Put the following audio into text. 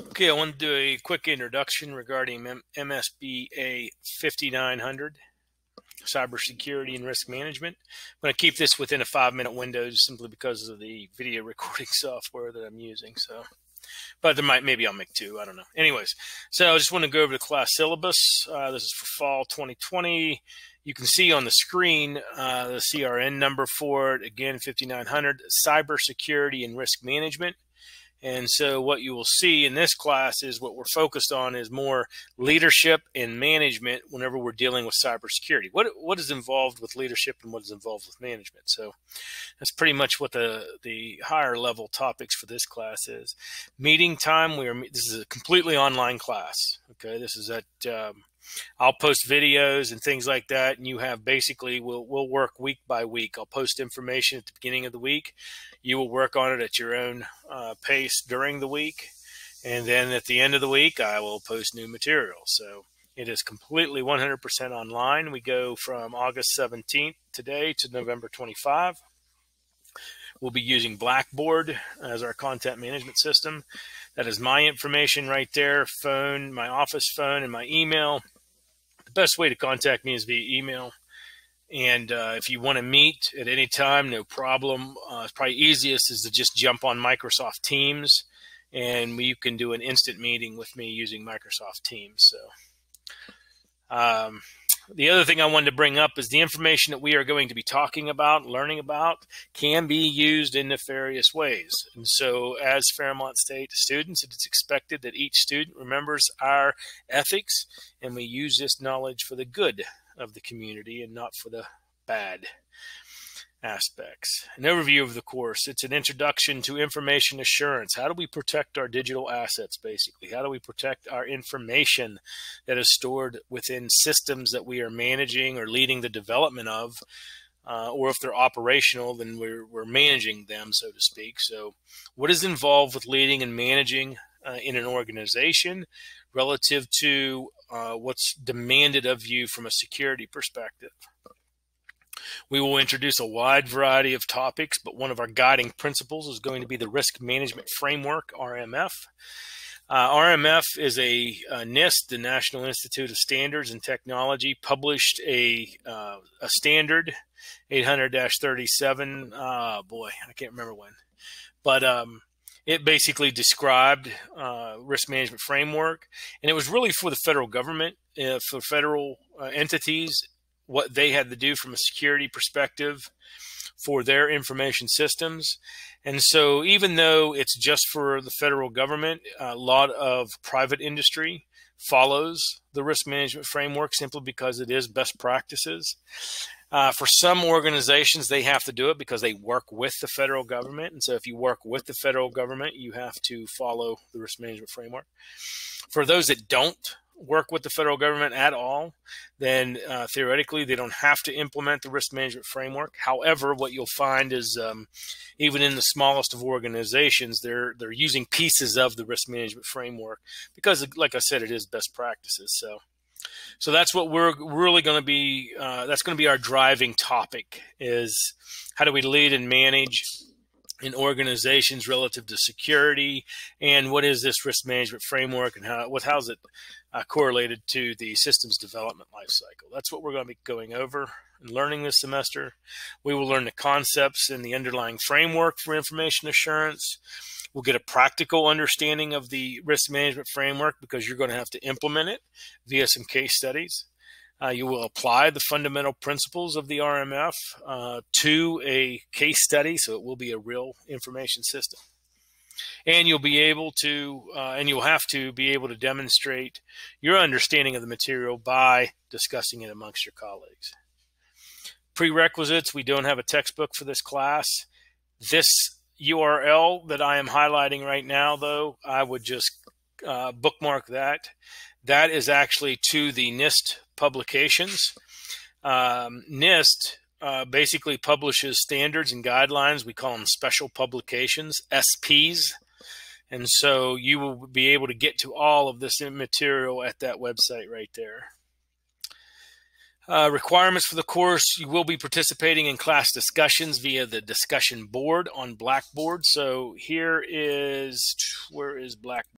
Okay, I want to do a quick introduction regarding MSBA 5900, Cybersecurity and Risk Management. I'm going to keep this within a 5-minute window simply because of the video recording software that I'm using. But maybe I'll make two, I don't know. Anyways, so I just want to go over the class syllabus. This is for fall 2020. You can see on the screen the CRN number for it, again, 5900, Cybersecurity and Risk Management. And so what you will see in this class is what we're focused on is more leadership and management whenever we're dealing with cybersecurity. What is involved with leadership and what is involved with management? So that's pretty much what the higher level topics for this class is. Meeting time, this is a completely online class. Okay, this is at I'll post videos and things like that, and you have basically we'll work week by week. I'll post information at the beginning of the week. You will work on it at your own pace during the week, and then at the end of the week, I will post new material. So it is completely 100% online. We go from August 17th today to November 25. We'll be using Blackboard as our content management system. That is my information right there, phone, my office phone, and my email. The best way to contact me is via email. And if you want to meet at any time, no problem. It's probably easiest is to just jump on Microsoft Teams, and you can do an instant meeting with me using Microsoft Teams. So the other thing I wanted to bring up is the information that we are going to be talking about, learning about, can be used in nefarious ways. And so as Fairmont State students, it is expected that each student remembers our ethics, and we use this knowledge for the good of the community and not for the bad aspects. An overview of the course. It's an introduction to information assurance. How do we protect our digital assets, basically? How do we protect our information that is stored within systems that we are managing or leading the development of? Or if they're operational, then we're managing them, so to speak. So what is involved with leading and managing in an organization relative to what's demanded of you from a security perspective? We will introduce a wide variety of topics, but one of our guiding principles is going to be the Risk Management Framework, RMF. RMF is a Nist, the National Institute of Standards and Technology, published a standard, 800-37. Boy, I can't remember when. But it basically described risk management framework, and it was really for the federal government, for federal entities, what they had to do from a security perspective for their information systems. And so even though it's just for the federal government, a lot of private industry follows the risk management framework simply because it is best practices. For some organizations, they have to do it because they work with the federal government. And so if you work with the federal government, you have to follow the risk management framework. For those that don't work with the federal government at all, then theoretically they don't have to implement the risk management framework. However, what you'll find is even in the smallest of organizations, they're using pieces of the risk management framework because, like I said, it is best practices. So that's what we're really going to be, that's going to be our driving topic, is how do we lead and manage in organizations relative to security, and what is this risk management framework, and how's it correlated to the systems development lifecycle. That's what we're going to be going over and learning this semester. We will learn the concepts and the underlying framework for information assurance. We'll get a practical understanding of the risk management framework because you're going to have to implement it via some case studies. You will apply the fundamental principles of the RMF to a case study, so it will be a real information system. And you'll be able to, and you'll have to be able to demonstrate your understanding of the material by discussing it amongst your colleagues. Prerequisites, we don't have a textbook for this class. This URL that I am highlighting right now, though, I would just bookmark that. That is actually to the Nist Publications. Nist basically publishes standards and guidelines. We call them special publications, SPs. And so you will be able to get to all of this material at that website right there. Requirements for the course: you will be participating in class discussions via the discussion board on Blackboard. So here is, where is Blackboard?